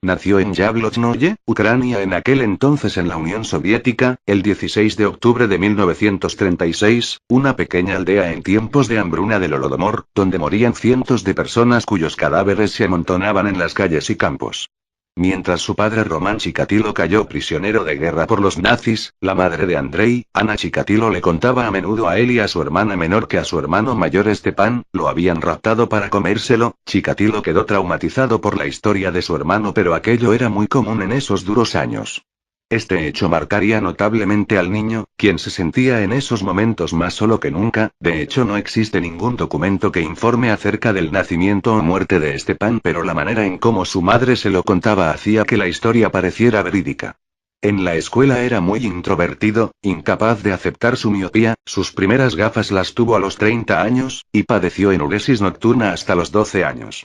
Nació en Yablonnoye, Ucrania en aquel entonces en la Unión Soviética, el 16 de octubre de 1936, una pequeña aldea en tiempos de hambruna del Holodomor, donde morían cientos de personas cuyos cadáveres se amontonaban en las calles y campos. Mientras su padre Román Chikatilo cayó prisionero de guerra por los nazis, la madre de Andrei, Ana Chikatilo le contaba a menudo a él y a su hermana menor que a su hermano mayor Stepan, lo habían raptado para comérselo. Chikatilo quedó traumatizado por la historia de su hermano, pero aquello era muy común en esos duros años. Este hecho marcaría notablemente al niño, quien se sentía en esos momentos más solo que nunca. De hecho, no existe ningún documento que informe acerca del nacimiento o muerte de Stepan, pero la manera en cómo su madre se lo contaba hacía que la historia pareciera verídica. En la escuela era muy introvertido, incapaz de aceptar su miopía, sus primeras gafas las tuvo a los 30 años, y padeció enuresis nocturna hasta los 12 años.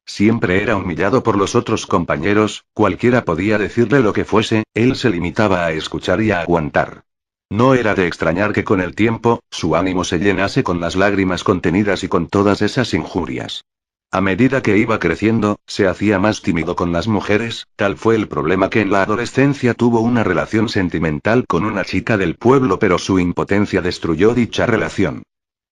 Siempre era humillado por los otros compañeros, cualquiera podía decirle lo que fuese, él se limitaba a escuchar y a aguantar. No era de extrañar que con el tiempo, su ánimo se llenase con las lágrimas contenidas y con todas esas injurias. A medida que iba creciendo, se hacía más tímido con las mujeres, tal fue el problema que en la adolescencia tuvo una relación sentimental con una chica del pueblo, pero su impotencia destruyó dicha relación.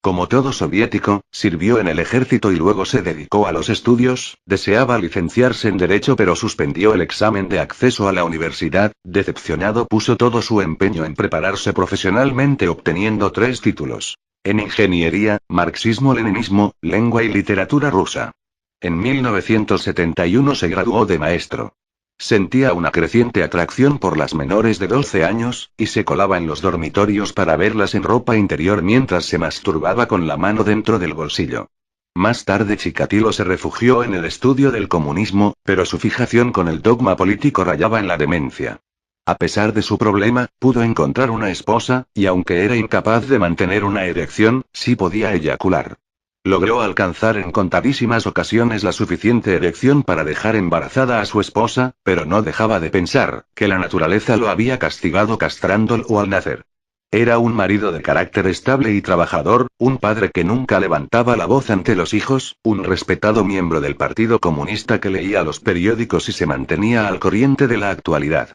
Como todo soviético, sirvió en el ejército y luego se dedicó a los estudios. Deseaba licenciarse en Derecho pero suspendió el examen de acceso a la universidad. Decepcionado, puso todo su empeño en prepararse profesionalmente, obteniendo 3 títulos. En ingeniería, marxismo-leninismo, lengua y literatura rusa. En 1971 se graduó de maestro. Sentía una creciente atracción por las menores de 12 años, y se colaba en los dormitorios para verlas en ropa interior mientras se masturbaba con la mano dentro del bolsillo. Más tarde Chikatilo se refugió en el estudio del comunismo, pero su fijación con el dogma político rayaba en la demencia. A pesar de su problema, pudo encontrar una esposa, y aunque era incapaz de mantener una erección, sí podía eyacular. Logró alcanzar en contadísimas ocasiones la suficiente erección para dejar embarazada a su esposa, pero no dejaba de pensar que la naturaleza lo había castigado castrándolo al nacer. Era un marido de carácter estable y trabajador, un padre que nunca levantaba la voz ante los hijos, un respetado miembro del Partido Comunista que leía los periódicos y se mantenía al corriente de la actualidad.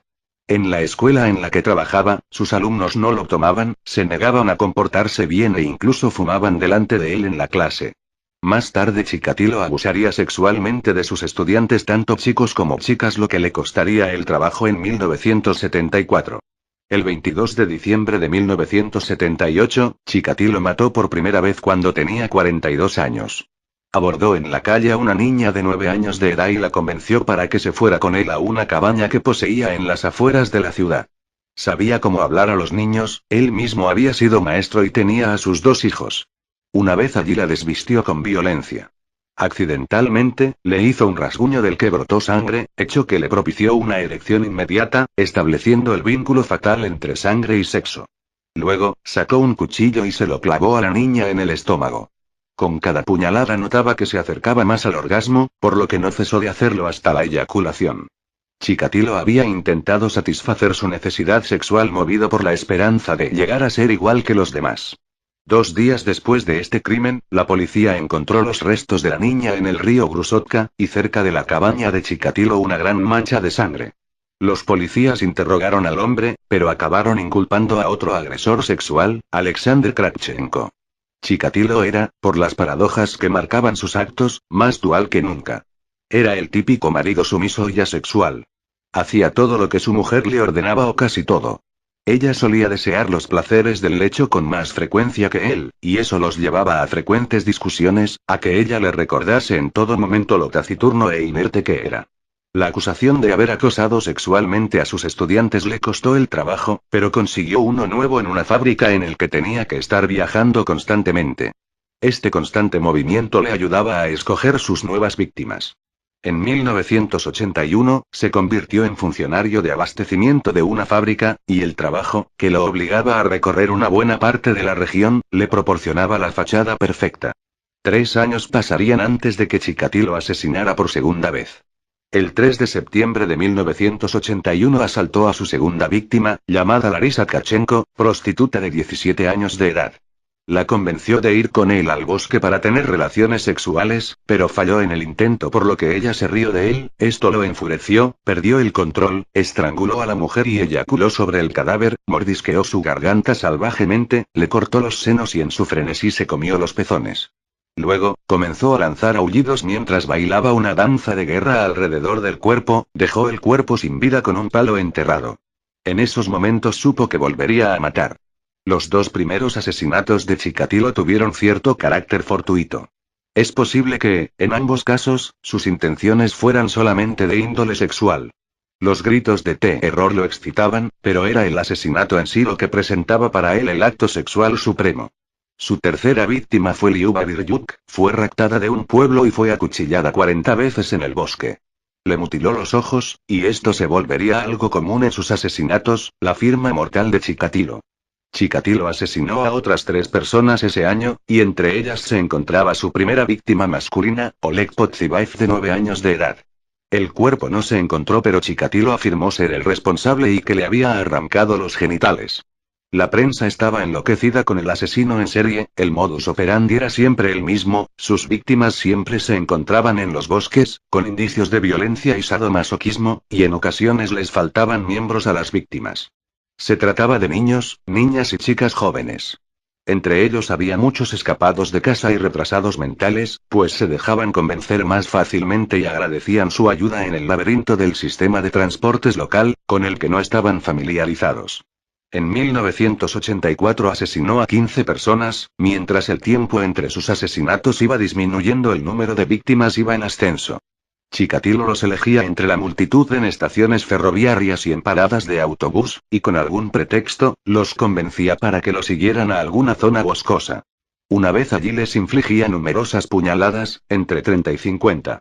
En la escuela en la que trabajaba, sus alumnos no lo tomaban, se negaban a comportarse bien e incluso fumaban delante de él en la clase. Más tarde Chikatilo abusaría sexualmente de sus estudiantes, tanto chicos como chicas, lo que le costaría el trabajo en 1974. El 22 de diciembre de 1978, Chikatilo mató por primera vez cuando tenía 42 años. Abordó en la calle a una niña de 9 años de edad y la convenció para que se fuera con él a una cabaña que poseía en las afueras de la ciudad. Sabía cómo hablar a los niños, él mismo había sido maestro y tenía a sus 2 hijos. Una vez allí la desvistió con violencia. Accidentalmente, le hizo un rasguño del que brotó sangre, hecho que le propició una erección inmediata, estableciendo el vínculo fatal entre sangre y sexo. Luego, sacó un cuchillo y se lo clavó a la niña en el estómago. Con cada puñalada notaba que se acercaba más al orgasmo, por lo que no cesó de hacerlo hasta la eyaculación. Chikatilo había intentado satisfacer su necesidad sexual movido por la esperanza de llegar a ser igual que los demás. 2 días después de este crimen, la policía encontró los restos de la niña en el río Grusotka, y cerca de la cabaña de Chikatilo una gran mancha de sangre. Los policías interrogaron al hombre, pero acabaron inculpando a otro agresor sexual, Alexander Kravchenko. Chikatilo era, por las paradojas que marcaban sus actos, más dual que nunca. Era el típico marido sumiso y asexual. Hacía todo lo que su mujer le ordenaba o casi todo. Ella solía desear los placeres del lecho con más frecuencia que él, y eso los llevaba a frecuentes discusiones, a que ella le recordase en todo momento lo taciturno e inerte que era. La acusación de haber acosado sexualmente a sus estudiantes le costó el trabajo, pero consiguió uno nuevo en una fábrica en el que tenía que estar viajando constantemente. Este constante movimiento le ayudaba a escoger sus nuevas víctimas. En 1981, se convirtió en funcionario de abastecimiento de una fábrica, y el trabajo, que lo obligaba a recorrer una buena parte de la región, le proporcionaba la fachada perfecta. 3 años pasarían antes de que Chikatilo asesinara por segunda vez. El 3 de septiembre de 1981 asaltó a su segunda víctima, llamada Larisa Tkachenko, prostituta de 17 años de edad. La convenció de ir con él al bosque para tener relaciones sexuales, pero falló en el intento por lo que ella se rió de él, esto lo enfureció, perdió el control, estranguló a la mujer y eyaculó sobre el cadáver, mordisqueó su garganta salvajemente, le cortó los senos y en su frenesí se comió los pezones. Luego, comenzó a lanzar aullidos mientras bailaba una danza de guerra alrededor del cuerpo, dejó el cuerpo sin vida con un palo enterrado. En esos momentos supo que volvería a matar. Los dos primeros asesinatos de Chikatilo tuvieron cierto carácter fortuito. Es posible que, en ambos casos, sus intenciones fueran solamente de índole sexual. Los gritos de terror lo excitaban, pero era el asesinato en sí lo que presentaba para él el acto sexual supremo. Su tercera víctima fue Liuba Biryuk, fue raptada de un pueblo y fue acuchillada 40 veces en el bosque. Le mutiló los ojos, y esto se volvería algo común en sus asesinatos, la firma mortal de Chikatilo. Chikatilo asesinó a otras 3 personas ese año, y entre ellas se encontraba su primera víctima masculina, Oleg Podzibaev de 9 años de edad. El cuerpo no se encontró pero Chikatilo afirmó ser el responsable y que le había arrancado los genitales. La prensa estaba enloquecida con el asesino en serie, el modus operandi era siempre el mismo, sus víctimas siempre se encontraban en los bosques, con indicios de violencia y sadomasoquismo, y en ocasiones les faltaban miembros a las víctimas. Se trataba de niños, niñas y chicas jóvenes. Entre ellos había muchos escapados de casa y retrasados mentales, pues se dejaban convencer más fácilmente y agradecían su ayuda en el laberinto del sistema de transportes local, con el que no estaban familiarizados. En 1984 asesinó a 15 personas, mientras el tiempo entre sus asesinatos iba disminuyendo, el número de víctimas iba en ascenso. Chikatilo los elegía entre la multitud en estaciones ferroviarias y en paradas de autobús, y con algún pretexto, los convencía para que lo siguieran a alguna zona boscosa. Una vez allí les infligía numerosas puñaladas, entre 30 y 50.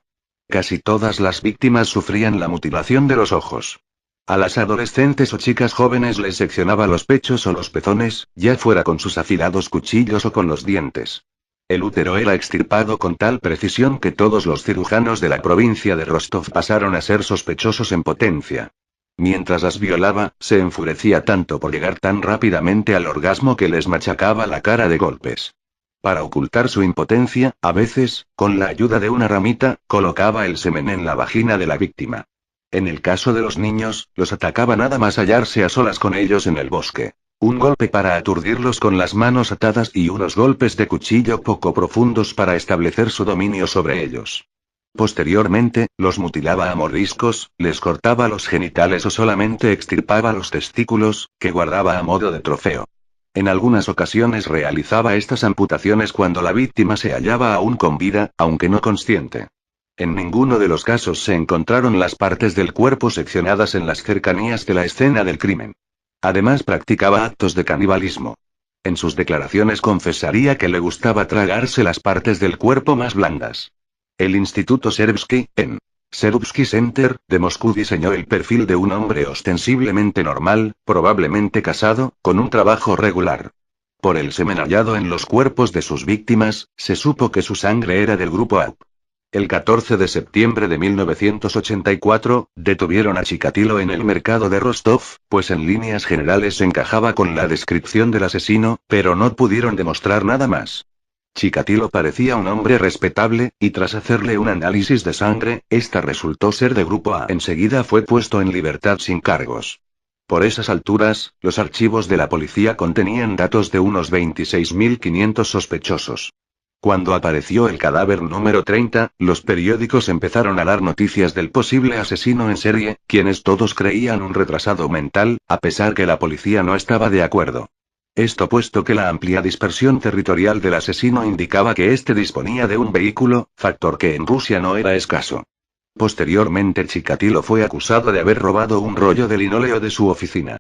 Casi todas las víctimas sufrían la mutilación de los ojos. A las adolescentes o chicas jóvenes les seccionaba los pechos o los pezones, ya fuera con sus afilados cuchillos o con los dientes. El útero era extirpado con tal precisión que todos los cirujanos de la provincia de Rostov pasaron a ser sospechosos en potencia. Mientras las violaba, se enfurecía tanto por llegar tan rápidamente al orgasmo que les machacaba la cara de golpes. Para ocultar su impotencia, a veces, con la ayuda de una ramita, colocaba el semen en la vagina de la víctima. En el caso de los niños, los atacaba nada más hallarse a solas con ellos en el bosque. Un golpe para aturdirlos con las manos atadas y unos golpes de cuchillo poco profundos para establecer su dominio sobre ellos. Posteriormente, los mutilaba a mordiscos, les cortaba los genitales o solamente extirpaba los testículos, que guardaba a modo de trofeo. En algunas ocasiones realizaba estas amputaciones cuando la víctima se hallaba aún con vida, aunque no consciente. En ninguno de los casos se encontraron las partes del cuerpo seccionadas en las cercanías de la escena del crimen. Además practicaba actos de canibalismo. En sus declaraciones confesaría que le gustaba tragarse las partes del cuerpo más blandas. El Instituto Serbsky, en Serbsky Center, de Moscú diseñó el perfil de un hombre ostensiblemente normal, probablemente casado, con un trabajo regular. Por el semen hallado en los cuerpos de sus víctimas, se supo que su sangre era del grupo A. El 14 de septiembre de 1984, detuvieron a Chikatilo en el mercado de Rostov, pues en líneas generales encajaba con la descripción del asesino, pero no pudieron demostrar nada más. Chikatilo parecía un hombre respetable, y tras hacerle un análisis de sangre, esta resultó ser de grupo A. Enseguida fue puesto en libertad sin cargos. Por esas alturas, los archivos de la policía contenían datos de unos 26.500 sospechosos. Cuando apareció el cadáver número 30, los periódicos empezaron a dar noticias del posible asesino en serie, quienes todos creían un retrasado mental, a pesar que la policía no estaba de acuerdo. Esto puesto que la amplia dispersión territorial del asesino indicaba que éste disponía de un vehículo, factor que en Rusia no era escaso. Posteriormente Chikatilo fue acusado de haber robado un rollo de linóleo de su oficina.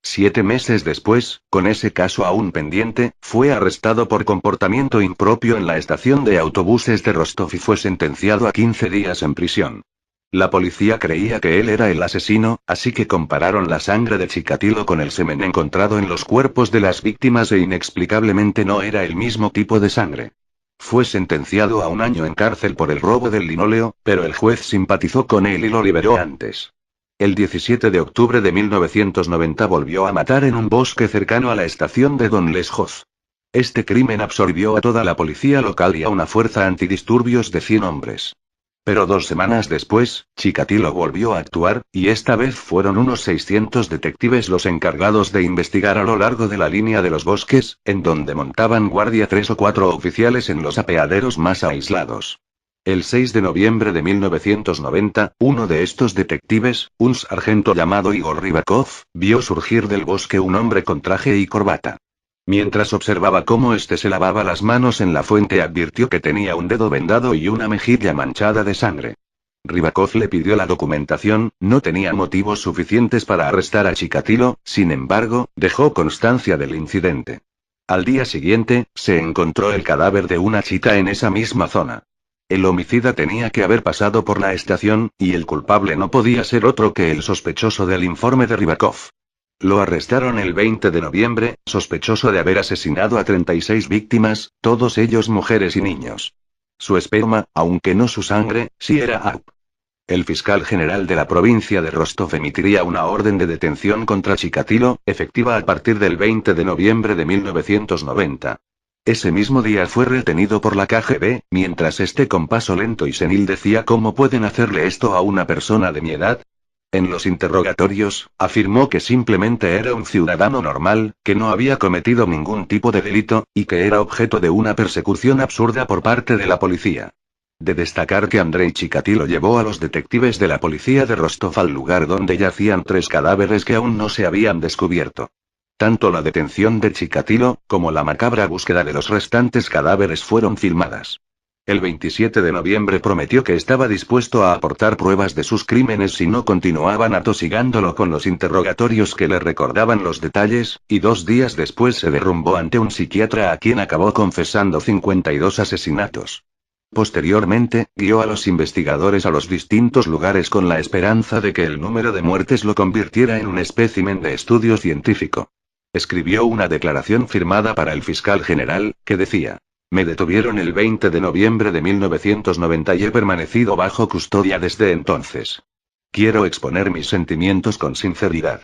7 meses después, con ese caso aún pendiente, fue arrestado por comportamiento impropio en la estación de autobuses de Rostov y fue sentenciado a 15 días en prisión. La policía creía que él era el asesino, así que compararon la sangre de Chikatilo con el semen encontrado en los cuerpos de las víctimas e inexplicablemente no era el mismo tipo de sangre. Fue sentenciado a 1 año en cárcel por el robo del linóleo, pero el juez simpatizó con él y lo liberó antes. El 17 de octubre de 1990 volvió a matar en un bosque cercano a la estación de Don Leshov. Este crimen absorbió a toda la policía local y a una fuerza antidisturbios de 100 hombres. Pero 2 semanas después, Chikatilo volvió a actuar, y esta vez fueron unos 600 detectives los encargados de investigar a lo largo de la línea de los bosques, en donde montaban guardia 3 o 4 oficiales en los apeaderos más aislados. El 6 de noviembre de 1990, uno de estos detectives, un sargento llamado Igor Rybakov, vio surgir del bosque un hombre con traje y corbata. Mientras observaba cómo este se lavaba las manos en la fuente, advirtió que tenía un dedo vendado y una mejilla manchada de sangre. Rybakov le pidió la documentación, no tenía motivos suficientes para arrestar a Chikatilo, sin embargo, dejó constancia del incidente. Al día siguiente, se encontró el cadáver de una chica en esa misma zona. El homicida tenía que haber pasado por la estación, y el culpable no podía ser otro que el sospechoso del informe de Rybakov. Lo arrestaron el 20 de noviembre, sospechoso de haber asesinado a 36 víctimas, todos ellos mujeres y niños. Su esperma, aunque no su sangre, sí era apto. El fiscal general de la provincia de Rostov emitiría una orden de detención contra Chikatilo, efectiva a partir del 20 de noviembre de 1990. Ese mismo día fue retenido por la KGB, mientras este con paso lento y senil decía: ¿cómo pueden hacerle esto a una persona de mi edad? En los interrogatorios, afirmó que simplemente era un ciudadano normal, que no había cometido ningún tipo de delito, y que era objeto de una persecución absurda por parte de la policía. De destacar que Andrei Chikatilo llevó a los detectives de la policía de Rostov al lugar donde yacían 3 cadáveres que aún no se habían descubierto. Tanto la detención de Chikatilo, como la macabra búsqueda de los restantes cadáveres fueron filmadas. El 27 de noviembre prometió que estaba dispuesto a aportar pruebas de sus crímenes si no continuaban atosigándolo con los interrogatorios que le recordaban los detalles, y 2 días después se derrumbó ante un psiquiatra a quien acabó confesando 52 asesinatos. Posteriormente, guió a los investigadores a los distintos lugares con la esperanza de que el número de muertes lo convirtiera en un espécimen de estudio científico. Escribió una declaración firmada para el fiscal general, que decía: me detuvieron el 20 de noviembre de 1990 y he permanecido bajo custodia desde entonces. Quiero exponer mis sentimientos con sinceridad.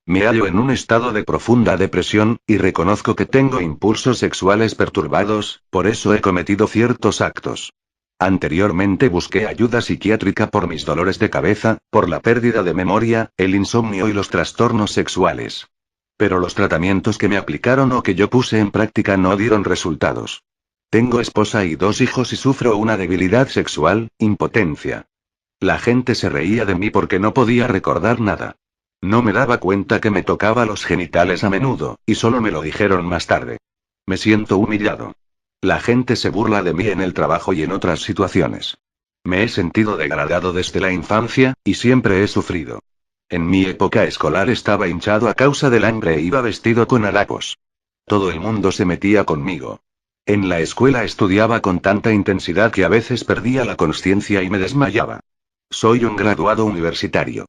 Me hallo en un estado de profunda depresión, y reconozco que tengo impulsos sexuales perturbados, por eso he cometido ciertos actos. Anteriormente busqué ayuda psiquiátrica por mis dolores de cabeza, por la pérdida de memoria, el insomnio y los trastornos sexuales. Pero los tratamientos que me aplicaron o que yo puse en práctica no dieron resultados. Tengo esposa y 2 hijos y sufro una debilidad sexual, impotencia. La gente se reía de mí porque no podía recordar nada. No me daba cuenta que me tocaba los genitales a menudo, y solo me lo dijeron más tarde. Me siento humillado. La gente se burla de mí en el trabajo y en otras situaciones. Me he sentido degradado desde la infancia, y siempre he sufrido. En mi época escolar estaba hinchado a causa del hambre e iba vestido con harapos. Todo el mundo se metía conmigo. En la escuela estudiaba con tanta intensidad que a veces perdía la consciencia y me desmayaba. Soy un graduado universitario.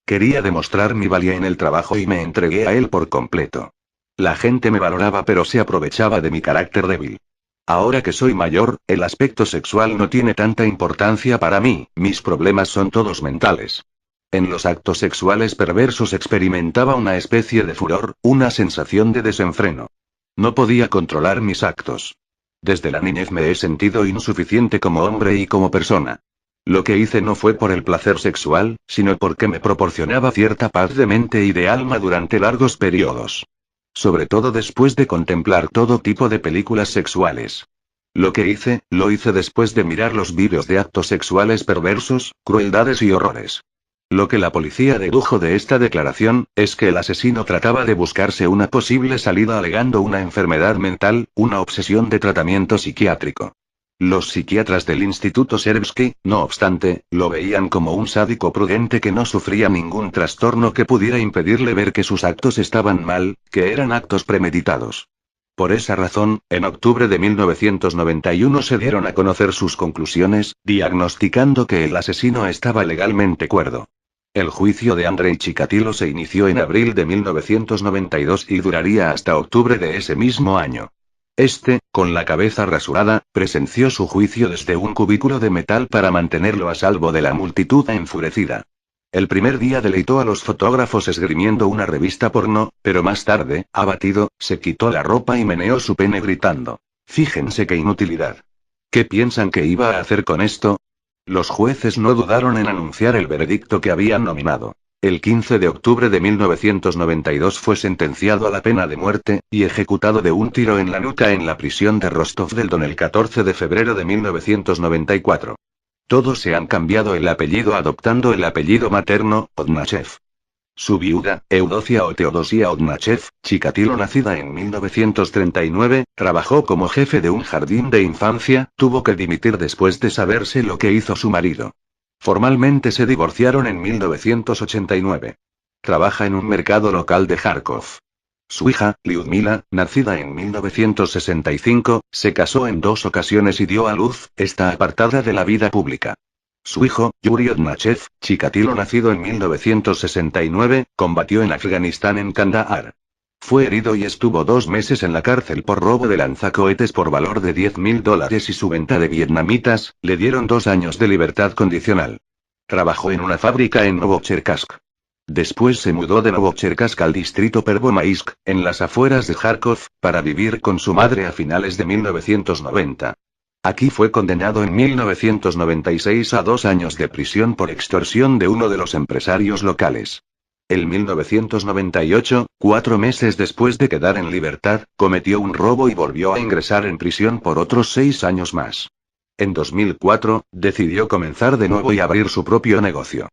Quería demostrar mi valía en el trabajo y me entregué a él por completo. La gente me valoraba pero se aprovechaba de mi carácter débil. Ahora que soy mayor, el aspecto sexual no tiene tanta importancia para mí, mis problemas son todos mentales. En los actos sexuales perversos experimentaba una especie de furor, una sensación de desenfreno. No podía controlar mis actos. Desde la niñez me he sentido insuficiente como hombre y como persona. Lo que hice no fue por el placer sexual, sino porque me proporcionaba cierta paz de mente y de alma durante largos periodos. Sobre todo después de contemplar todo tipo de películas sexuales. Lo que hice, lo hice después de mirar los vídeos de actos sexuales perversos, crueldades y horrores. Lo que la policía dedujo de esta declaración, es que el asesino trataba de buscarse una posible salida alegando una enfermedad mental, una obsesión de tratamiento psiquiátrico. Los psiquiatras del Instituto Serbsky, no obstante, lo veían como un sádico prudente que no sufría ningún trastorno que pudiera impedirle ver que sus actos estaban mal, que eran actos premeditados. Por esa razón, en octubre de 1991 se dieron a conocer sus conclusiones, diagnosticando que el asesino estaba legalmente cuerdo. El juicio de Andrei Chikatilo se inició en abril de 1992 y duraría hasta octubre de ese mismo año. Con la cabeza rasurada, presenció su juicio desde un cubículo de metal para mantenerlo a salvo de la multitud enfurecida. El primer día deleitó a los fotógrafos esgrimiendo una revista porno, pero más tarde, abatido, se quitó la ropa y meneó su pene gritando: «Fíjense qué inutilidad. ¿Qué piensan que iba a hacer con esto?». Los jueces no dudaron en anunciar el veredicto que habían nominado. El 15 de octubre de 1992 fue sentenciado a la pena de muerte, y ejecutado de un tiro en la nuca en la prisión de Rostov-del-Don el 14 de febrero de 1994. Todos se han cambiado el apellido adoptando el apellido materno, Odnachev. Su viuda, Eudocia o Teodosia Odnachev, Chikatilo, nacida en 1939, trabajó como jefe de un jardín de infancia, tuvo que dimitir después de saberse lo que hizo su marido. Formalmente se divorciaron en 1989. Trabaja en un mercado local de Kharkov. Su hija, Lyudmila, nacida en 1965, se casó en 2 ocasiones y dio a luz, está apartada de la vida pública. Su hijo, Yuri Odnachev, Chikatilo, nacido en 1969, combatió en Afganistán en Kandahar. Fue herido y estuvo 2 meses en la cárcel por robo de lanzacohetes por valor de $10.000 y su venta de vietnamitas, le dieron 2 años de libertad condicional. Trabajó en una fábrica en Novocherkassk. Después se mudó de Novocherkassk al distrito Pervomaisk, en las afueras de Kharkov, para vivir con su madre a finales de 1990. Aquí fue condenado en 1996 a 2 años de prisión por extorsión de uno de los empresarios locales. En 1998, 4 meses después de quedar en libertad, cometió un robo y volvió a ingresar en prisión por otros 6 años más. En 2004, decidió comenzar de nuevo y abrir su propio negocio.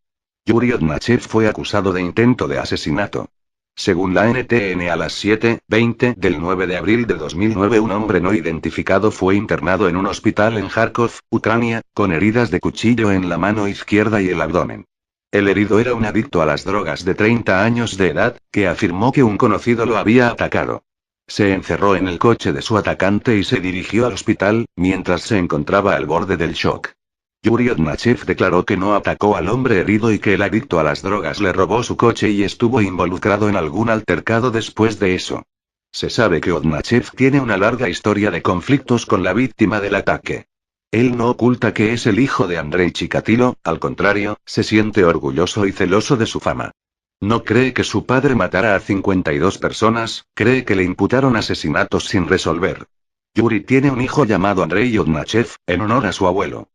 Yuri Odnachev fue acusado de intento de asesinato. Según la NTN, a las 7:20 del 9 de abril de 2009, un hombre no identificado fue internado en un hospital en Kharkov, Ucrania, con heridas de cuchillo en la mano izquierda y el abdomen. El herido era un adicto a las drogas de 30 años de edad, que afirmó que un conocido lo había atacado. Se encerró en el coche de su atacante y se dirigió al hospital, mientras se encontraba al borde del shock. Yuri Odnachev declaró que no atacó al hombre herido y que el adicto a las drogas le robó su coche y estuvo involucrado en algún altercado después de eso. Se sabe que Odnachev tiene una larga historia de conflictos con la víctima del ataque. Él no oculta que es el hijo de Andrei Chikatilo, al contrario, se siente orgulloso y celoso de su fama. No cree que su padre matara a 52 personas, cree que le imputaron asesinatos sin resolver. Yuri tiene un hijo llamado Andrei Odnachev, en honor a su abuelo.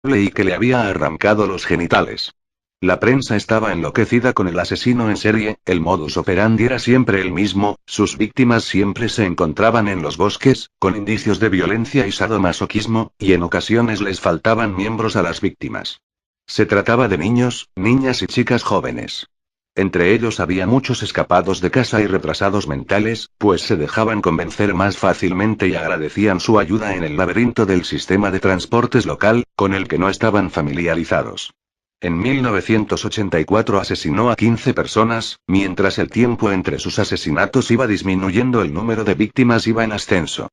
Y que le había arrancado los genitales. La prensa estaba enloquecida con el asesino en serie, el modus operandi era siempre el mismo, sus víctimas siempre se encontraban en los bosques, con indicios de violencia y sadomasoquismo, y en ocasiones les faltaban miembros a las víctimas. Se trataba de niños, niñas y chicas jóvenes. Entre ellos había muchos escapados de casa y retrasados mentales, pues se dejaban convencer más fácilmente y agradecían su ayuda en el laberinto del sistema de transportes local, con el que no estaban familiarizados. En 1984 asesinó a 15 personas, mientras el tiempo entre sus asesinatos iba disminuyendo, el número de víctimas iba en ascenso.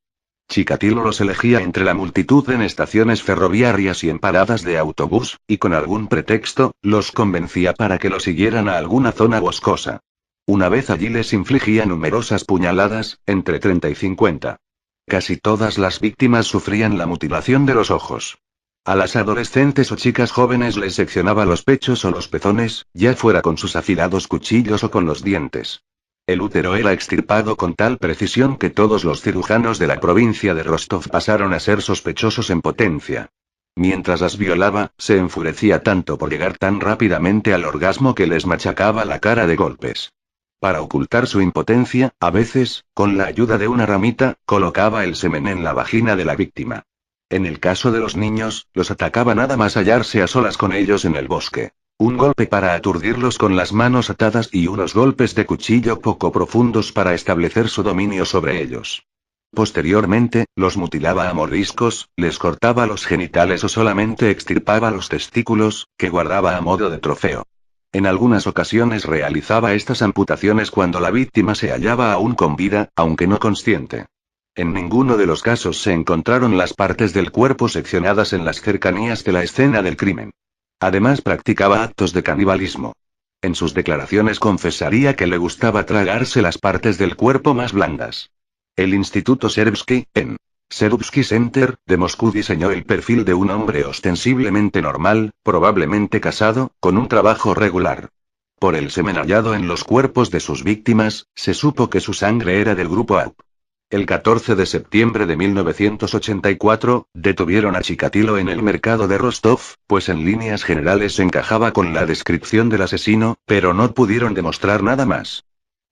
Chikatilo los elegía entre la multitud en estaciones ferroviarias y en paradas de autobús, y con algún pretexto, los convencía para que lo siguieran a alguna zona boscosa. Una vez allí les infligía numerosas puñaladas, entre 30 y 50. Casi todas las víctimas sufrían la mutilación de los ojos. A las adolescentes o chicas jóvenes les seccionaba los pechos o los pezones, ya fuera con sus afilados cuchillos o con los dientes. El útero era extirpado con tal precisión que todos los cirujanos de la provincia de Rostov pasaron a ser sospechosos en potencia. Mientras las violaba, se enfurecía tanto por llegar tan rápidamente al orgasmo que les machacaba la cara de golpes. Para ocultar su impotencia, a veces, con la ayuda de una ramita, colocaba el semen en la vagina de la víctima. En el caso de los niños, los atacaba nada más hallarse a solas con ellos en el bosque. Un golpe para aturdirlos con las manos atadas y unos golpes de cuchillo poco profundos para establecer su dominio sobre ellos. Posteriormente, los mutilaba a mordiscos, les cortaba los genitales o solamente extirpaba los testículos, que guardaba a modo de trofeo. En algunas ocasiones realizaba estas amputaciones cuando la víctima se hallaba aún con vida, aunque no consciente. En ninguno de los casos se encontraron las partes del cuerpo seccionadas en las cercanías de la escena del crimen. Además practicaba actos de canibalismo. En sus declaraciones confesaría que le gustaba tragarse las partes del cuerpo más blandas. El Instituto Serbsky, en Cherubsky Center, de Moscú diseñó el perfil de un hombre ostensiblemente normal, probablemente casado, con un trabajo regular. Por el semen hallado en los cuerpos de sus víctimas, se supo que su sangre era del grupo A. El 14 de septiembre de 1984, detuvieron a Chikatilo en el mercado de Rostov, pues en líneas generales encajaba con la descripción del asesino, pero no pudieron demostrar nada más.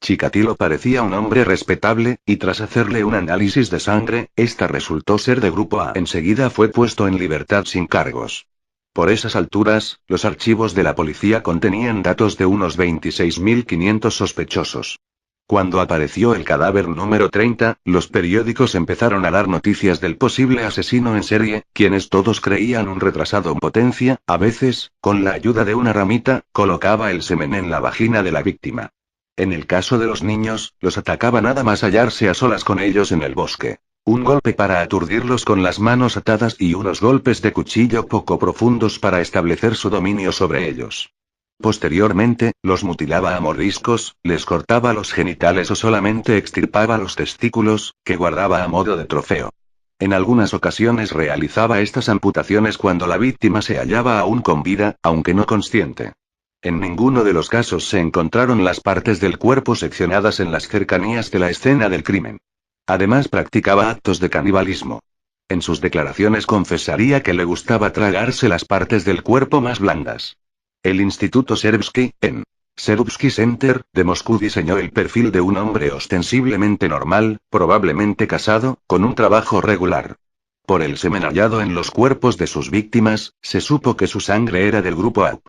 Chikatilo parecía un hombre respetable, y tras hacerle un análisis de sangre, esta resultó ser de grupo A. Enseguida fue puesto en libertad sin cargos. Por esas alturas, los archivos de la policía contenían datos de unos 26.500 sospechosos. Cuando apareció el cadáver número 30, los periódicos empezaron a dar noticias del posible asesino en serie, quienes todos creían un retrasado en potencia, a veces, con la ayuda de una ramita, colocaba el semen en la vagina de la víctima. En el caso de los niños, los atacaba nada más hallarse a solas con ellos en el bosque. Un golpe para aturdirlos con las manos atadas y unos golpes de cuchillo poco profundos para establecer su dominio sobre ellos. Posteriormente, los mutilaba a mordiscos, les cortaba los genitales o solamente extirpaba los testículos, que guardaba a modo de trofeo. En algunas ocasiones realizaba estas amputaciones cuando la víctima se hallaba aún con vida, aunque no consciente. En ninguno de los casos se encontraron las partes del cuerpo seccionadas en las cercanías de la escena del crimen. Además practicaba actos de canibalismo. En sus declaraciones confesaría que le gustaba tragarse las partes del cuerpo más blandas. El Instituto Cherubsky, en Cherubsky Center, de Moscú diseñó el perfil de un hombre ostensiblemente normal, probablemente casado, con un trabajo regular. Por el semen hallado en los cuerpos de sus víctimas, se supo que su sangre era del grupo A.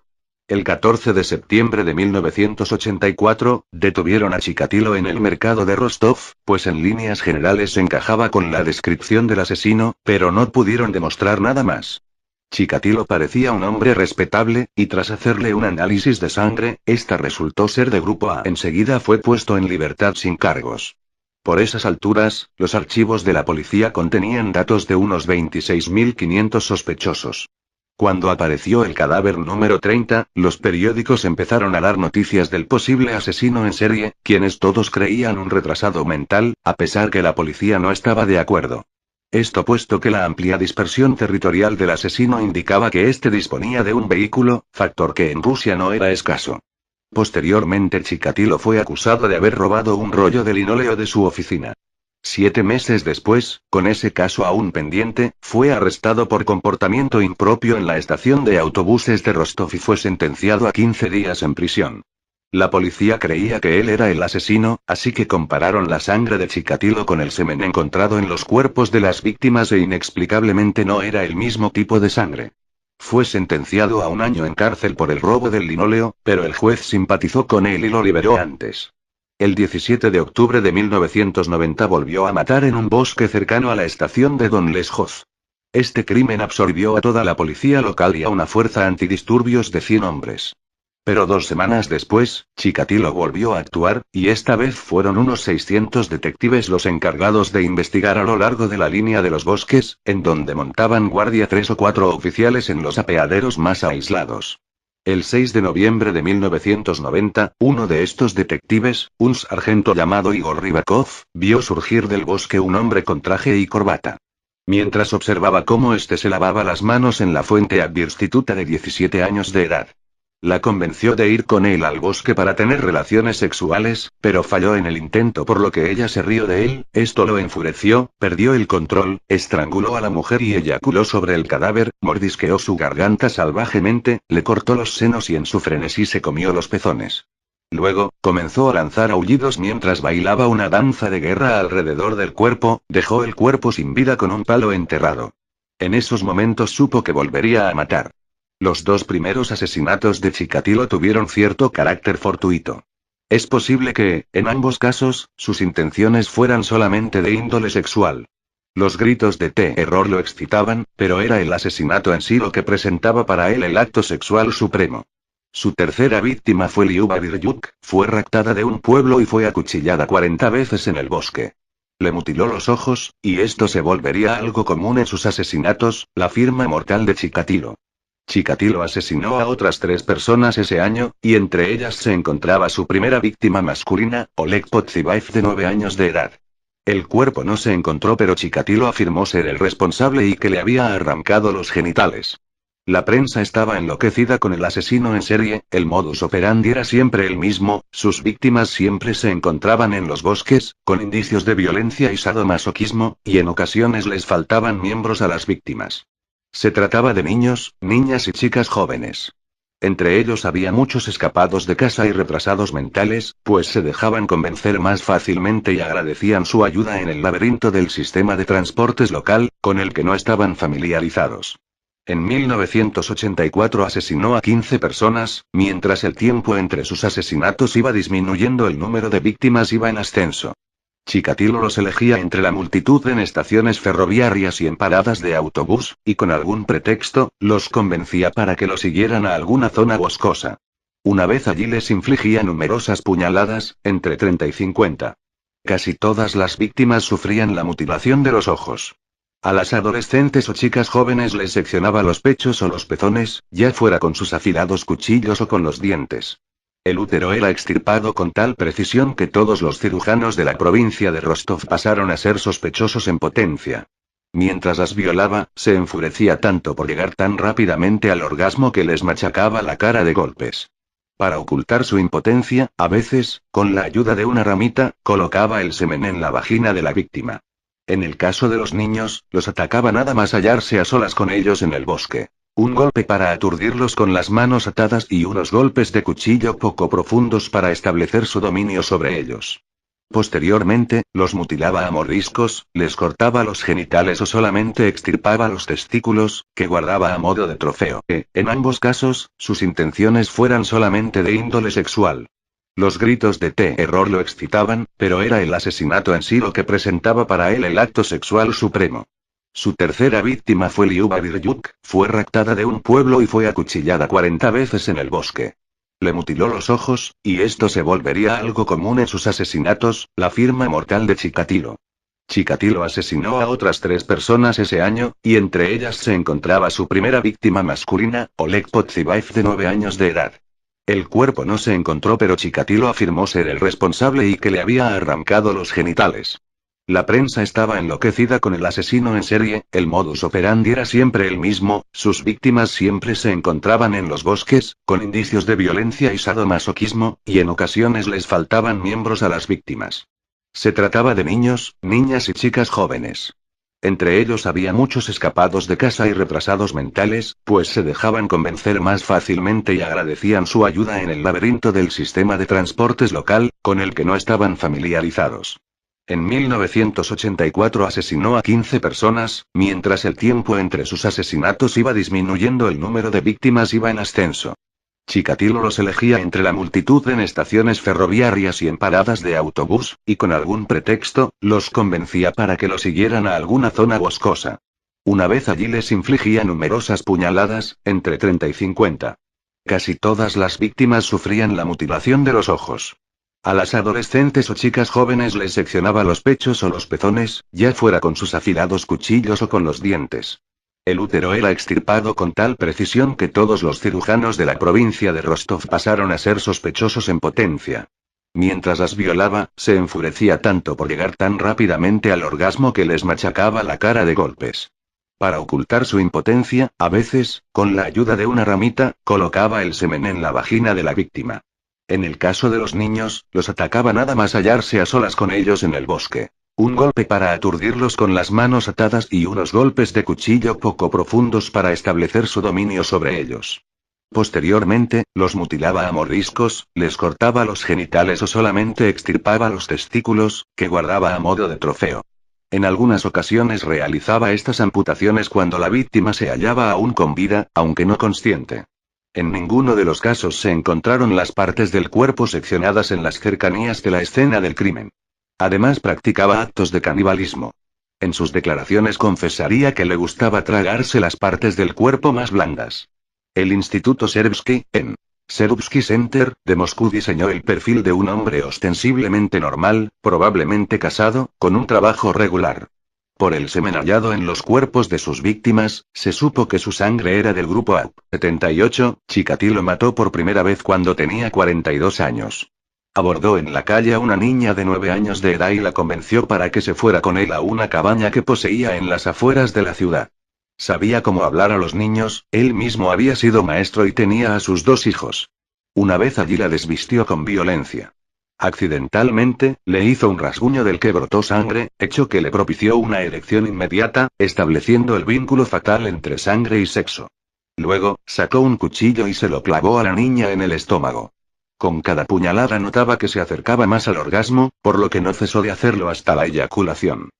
El 14 de septiembre de 1984, detuvieron a Chikatilo en el mercado de Rostov, pues en líneas generales encajaba con la descripción del asesino, pero no pudieron demostrar nada más. Chikatilo parecía un hombre respetable, y tras hacerle un análisis de sangre, esta resultó ser de grupo A. Enseguida fue puesto en libertad sin cargos. Por esas alturas, los archivos de la policía contenían datos de unos 26.500 sospechosos. Cuando apareció el cadáver número 30, los periódicos empezaron a dar noticias del posible asesino en serie, quienes todos creían un retrasado mental, a pesar que la policía no estaba de acuerdo. Esto puesto que la amplia dispersión territorial del asesino indicaba que éste disponía de un vehículo, factor que en Rusia no era escaso. Posteriormente Chikatilo fue acusado de haber robado un rollo de linóleo de su oficina. 7 meses después, con ese caso aún pendiente, fue arrestado por comportamiento impropio en la estación de autobuses de Rostov y fue sentenciado a 15 días en prisión. La policía creía que él era el asesino, así que compararon la sangre de Chikatilo con el semen encontrado en los cuerpos de las víctimas e inexplicablemente no era el mismo tipo de sangre. Fue sentenciado a 1 año en cárcel por el robo del linóleo, pero el juez simpatizó con él y lo liberó antes. El 17 de octubre de 1990 volvió a matar en un bosque cercano a la estación de Don Leshoz. Este crimen absorbió a toda la policía local y a una fuerza antidisturbios de 100 hombres. Pero 2 semanas después, Chikatilo volvió a actuar, y esta vez fueron unos 600 detectives los encargados de investigar a lo largo de la línea de los bosques, en donde montaban guardia 3 o 4 oficiales en los apeaderos más aislados. El 6 de noviembre de 1990, uno de estos detectives, un sargento llamado Igor Rybakov, vio surgir del bosque un hombre con traje y corbata. Mientras observaba cómo este se lavaba las manos en la fuente Agvirstituta de 17 años de edad. La convenció de ir con él al bosque para tener relaciones sexuales, pero falló en el intento por lo que ella se rió de él, esto lo enfureció, perdió el control, estranguló a la mujer y eyaculó sobre el cadáver, mordisqueó su garganta salvajemente, le cortó los senos y en su frenesí se comió los pezones. Luego, comenzó a lanzar aullidos mientras bailaba una danza de guerra alrededor del cuerpo, dejó el cuerpo sin vida con un palo enterrado. En esos momentos supo que volvería a matar. Los 2 primeros asesinatos de Chikatilo tuvieron cierto carácter fortuito. Es posible que, en ambos casos, sus intenciones fueran solamente de índole sexual. Los gritos de terror lo excitaban, pero era el asesinato en sí lo que presentaba para él el acto sexual supremo. Su tercera víctima fue Liuba Biryuk, fue raptada de un pueblo y fue acuchillada 40 veces en el bosque. Le mutiló los ojos, y esto se volvería algo común en sus asesinatos, la firma mortal de Chikatilo. Chikatilo asesinó a otras 3 personas ese año, y entre ellas se encontraba su primera víctima masculina, Oleg Podzibaev de 9 años de edad. El cuerpo no se encontró, pero Chikatilo afirmó ser el responsable y que le había arrancado los genitales. La prensa estaba enloquecida con el asesino en serie, el modus operandi era siempre el mismo, sus víctimas siempre se encontraban en los bosques, con indicios de violencia y sadomasoquismo, y en ocasiones les faltaban miembros a las víctimas. Se trataba de niños, niñas y chicas jóvenes. Entre ellos había muchos escapados de casa y retrasados mentales, pues se dejaban convencer más fácilmente y agradecían su ayuda en el laberinto del sistema de transportes local, con el que no estaban familiarizados. En 1984 asesinó a 15 personas, mientras el tiempo entre sus asesinatos iba disminuyendo, el número de víctimas iba en ascenso. Chikatilo los elegía entre la multitud en estaciones ferroviarias y en paradas de autobús, y con algún pretexto, los convencía para que lo siguieran a alguna zona boscosa. Una vez allí les infligía numerosas puñaladas, entre 30 y 50. Casi todas las víctimas sufrían la mutilación de los ojos. A las adolescentes o chicas jóvenes les seccionaba los pechos o los pezones, ya fuera con sus afilados cuchillos o con los dientes. El útero era extirpado con tal precisión que todos los cirujanos de la provincia de Rostov pasaron a ser sospechosos en potencia. Mientras las violaba, se enfurecía tanto por llegar tan rápidamente al orgasmo que les machacaba la cara de golpes. Para ocultar su impotencia, a veces, con la ayuda de una ramita, colocaba el semen en la vagina de la víctima. En el caso de los niños, los atacaba nada más hallarse a solas con ellos en el bosque. Un golpe para aturdirlos con las manos atadas y unos golpes de cuchillo poco profundos para establecer su dominio sobre ellos. Posteriormente, los mutilaba a mordiscos, les cortaba los genitales o solamente extirpaba los testículos, que guardaba a modo de trofeo, en ambos casos, sus intenciones fueran solamente de índole sexual. Los gritos de terror lo excitaban, pero era el asesinato en sí lo que presentaba para él el acto sexual supremo. Su tercera víctima fue Liuba Biryuk, fue raptada de un pueblo y fue acuchillada 40 veces en el bosque. Le mutiló los ojos, y esto se volvería algo común en sus asesinatos, la firma mortal de Chikatilo. Chikatilo asesinó a otras 3 personas ese año, y entre ellas se encontraba su primera víctima masculina, Oleg Podzibaev, de 9 años de edad. El cuerpo no se encontró, pero Chikatilo afirmó ser el responsable y que le había arrancado los genitales. La prensa estaba enloquecida con el asesino en serie, el modus operandi era siempre el mismo, sus víctimas siempre se encontraban en los bosques, con indicios de violencia y sadomasoquismo, y en ocasiones les faltaban miembros a las víctimas. Se trataba de niños, niñas y chicas jóvenes. Entre ellos había muchos escapados de casa y retrasados mentales, pues se dejaban convencer más fácilmente y agradecían su ayuda en el laberinto del sistema de transportes local, con el que no estaban familiarizados. En 1984 asesinó a 15 personas, mientras el tiempo entre sus asesinatos iba disminuyendo, el número de víctimas iba en ascenso. Chikatilo los elegía entre la multitud en estaciones ferroviarias y en paradas de autobús, y con algún pretexto, los convencía para que lo siguieran a alguna zona boscosa. Una vez allí les infligía numerosas puñaladas, entre 30 y 50. Casi todas las víctimas sufrían la mutilación de los ojos. A las adolescentes o chicas jóvenes les seccionaba los pechos o los pezones, ya fuera con sus afilados cuchillos o con los dientes. El útero era extirpado con tal precisión que todos los cirujanos de la provincia de Rostov pasaron a ser sospechosos en potencia. Mientras las violaba, se enfurecía tanto por llegar tan rápidamente al orgasmo que les machacaba la cara de golpes. Para ocultar su impotencia, a veces, con la ayuda de una ramita, colocaba el semen en la vagina de la víctima. En el caso de los niños, los atacaba nada más hallarse a solas con ellos en el bosque. Un golpe para aturdirlos con las manos atadas y unos golpes de cuchillo poco profundos para establecer su dominio sobre ellos. Posteriormente, los mutilaba a mordiscos, les cortaba los genitales o solamente extirpaba los testículos, que guardaba a modo de trofeo. En algunas ocasiones realizaba estas amputaciones cuando la víctima se hallaba aún con vida, aunque no consciente. En ninguno de los casos se encontraron las partes del cuerpo seccionadas en las cercanías de la escena del crimen. Además practicaba actos de canibalismo. En sus declaraciones confesaría que le gustaba tragarse las partes del cuerpo más blandas. El Instituto Serbsky, en Serbsky Center, de Moscú diseñó el perfil de un hombre ostensiblemente normal, probablemente casado, con un trabajo regular. Por el semen hallado en los cuerpos de sus víctimas, se supo que su sangre era del grupo A. 78, Chikatilo mató por primera vez cuando tenía 42 años. Abordó en la calle a una niña de 9 años de edad y la convenció para que se fuera con él a una cabaña que poseía en las afueras de la ciudad. Sabía cómo hablar a los niños, él mismo había sido maestro y tenía a sus 2 hijos. Una vez allí la desvistió con violencia. Accidentalmente, le hizo un rasguño del que brotó sangre, hecho que le propició una erección inmediata, estableciendo el vínculo fatal entre sangre y sexo. Luego, sacó un cuchillo y se lo clavó a la niña en el estómago. Con cada puñalada notaba que se acercaba más al orgasmo, por lo que no cesó de hacerlo hasta la eyaculación.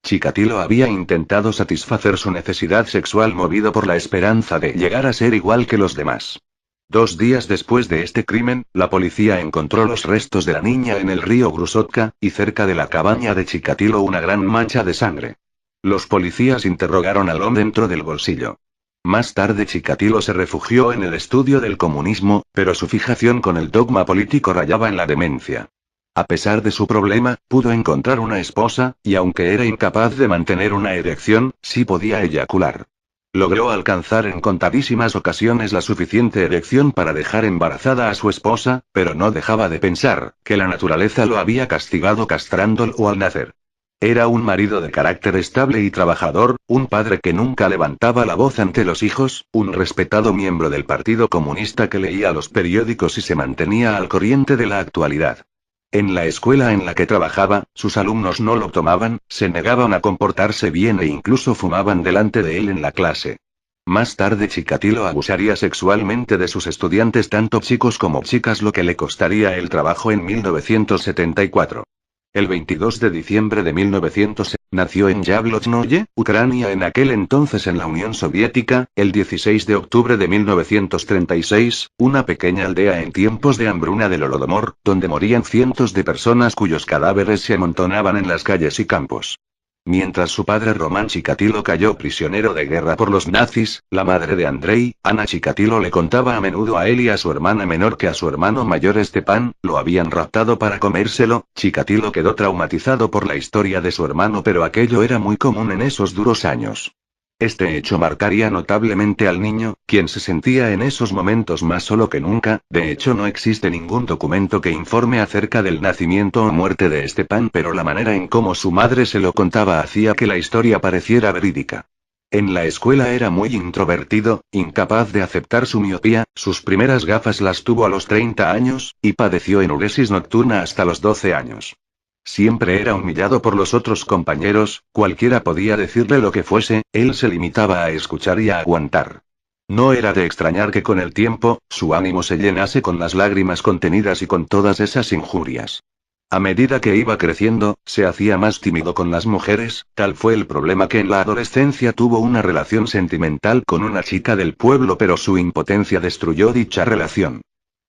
Chikatilo había intentado satisfacer su necesidad sexual movido por la esperanza de llegar a ser igual que los demás. 2 días después de este crimen, la policía encontró los restos de la niña en el río Grusotka, y cerca de la cabaña de Chikatilo una gran mancha de sangre. Los policías interrogaron al hombre dentro del bolsillo. Más tarde Chikatilo se refugió en el estudio del comunismo, pero su fijación con el dogma político rayaba en la demencia. A pesar de su problema, pudo encontrar una esposa, y aunque era incapaz de mantener una erección, sí podía eyacular. Logró alcanzar en contadísimas ocasiones la suficiente erección para dejar embarazada a su esposa, pero no dejaba de pensar que la naturaleza lo había castigado castrándolo al nacer. Era un marido de carácter estable y trabajador, un padre que nunca levantaba la voz ante los hijos, un respetado miembro del Partido Comunista que leía los periódicos y se mantenía al corriente de la actualidad. En la escuela en la que trabajaba, sus alumnos no lo tomaban, se negaban a comportarse bien e incluso fumaban delante de él en la clase. Más tarde Chikatilo abusaría sexualmente de sus estudiantes tanto chicos como chicas, lo que le costaría el trabajo en 1974. El 22 de diciembre de 1900 nació en Yablonnoye, Ucrania, en aquel entonces en la Unión Soviética. El 16 de octubre de 1936, una pequeña aldea en tiempos de hambruna del Holodomor, donde morían cientos de personas cuyos cadáveres se amontonaban en las calles y campos. Mientras su padre Román Chikatilo cayó prisionero de guerra por los nazis, la madre de Andrei, Ana Chikatilo, le contaba a menudo a él y a su hermana menor que a su hermano mayor Stepan lo habían raptado para comérselo. Chikatilo quedó traumatizado por la historia de su hermano, pero aquello era muy común en esos duros años. Este hecho marcaría notablemente al niño, quien se sentía en esos momentos más solo que nunca. De hecho, no existe ningún documento que informe acerca del nacimiento o muerte de Stepan, pero la manera en cómo su madre se lo contaba hacía que la historia pareciera verídica. En la escuela era muy introvertido, incapaz de aceptar su miopía, sus primeras gafas las tuvo a los 30 años, y padeció enuresis nocturna hasta los 12 años. Siempre era humillado por los otros compañeros, cualquiera podía decirle lo que fuese, él se limitaba a escuchar y a aguantar. No era de extrañar que con el tiempo, su ánimo se llenase con las lágrimas contenidas y con todas esas injurias. A medida que iba creciendo, se hacía más tímido con las mujeres. Tal fue el problema que en la adolescencia tuvo una relación sentimental con una chica del pueblo, pero su impotencia destruyó dicha relación.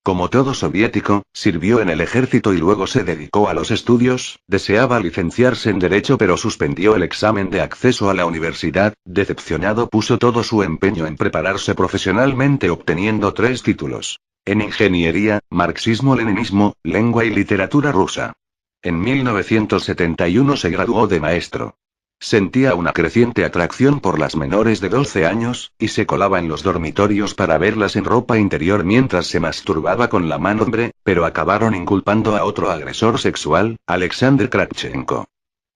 Como todo soviético, sirvió en el ejército y luego se dedicó a los estudios. Deseaba licenciarse en Derecho, pero suspendió el examen de acceso a la universidad. Decepcionado, puso todo su empeño en prepararse profesionalmente, obteniendo 3 títulos. En ingeniería, marxismo-leninismo, lengua y literatura rusa. En 1971 se graduó de maestro. Sentía una creciente atracción por las menores de 12 años, y se colaba en los dormitorios para verlas en ropa interior mientras se masturbaba con la mano hombre, pero acabaron inculpando a otro agresor sexual, Alexander Kravchenko.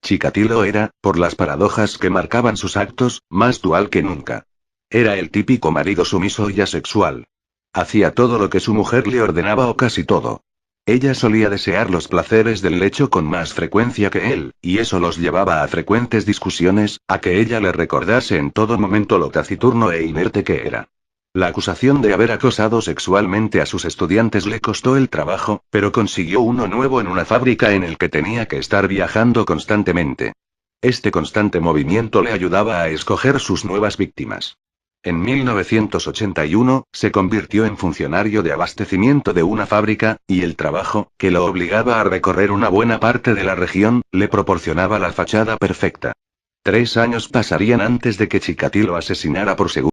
Chikatilo era, por las paradojas que marcaban sus actos, más dual que nunca. Era el típico marido sumiso y asexual. Hacía todo lo que su mujer le ordenaba, o casi todo. Ella solía desear los placeres del lecho con más frecuencia que él, y eso los llevaba a frecuentes discusiones, a que ella le recordase en todo momento lo taciturno e inerte que era. La acusación de haber acosado sexualmente a sus estudiantes le costó el trabajo, pero consiguió uno nuevo en una fábrica en el que tenía que estar viajando constantemente. Este constante movimiento le ayudaba a escoger sus nuevas víctimas. En 1981, se convirtió en funcionario de abastecimiento de una fábrica, y el trabajo, que lo obligaba a recorrer una buena parte de la región, le proporcionaba la fachada perfecta. 3 años pasarían antes de que Chikatilo asesinara por segunda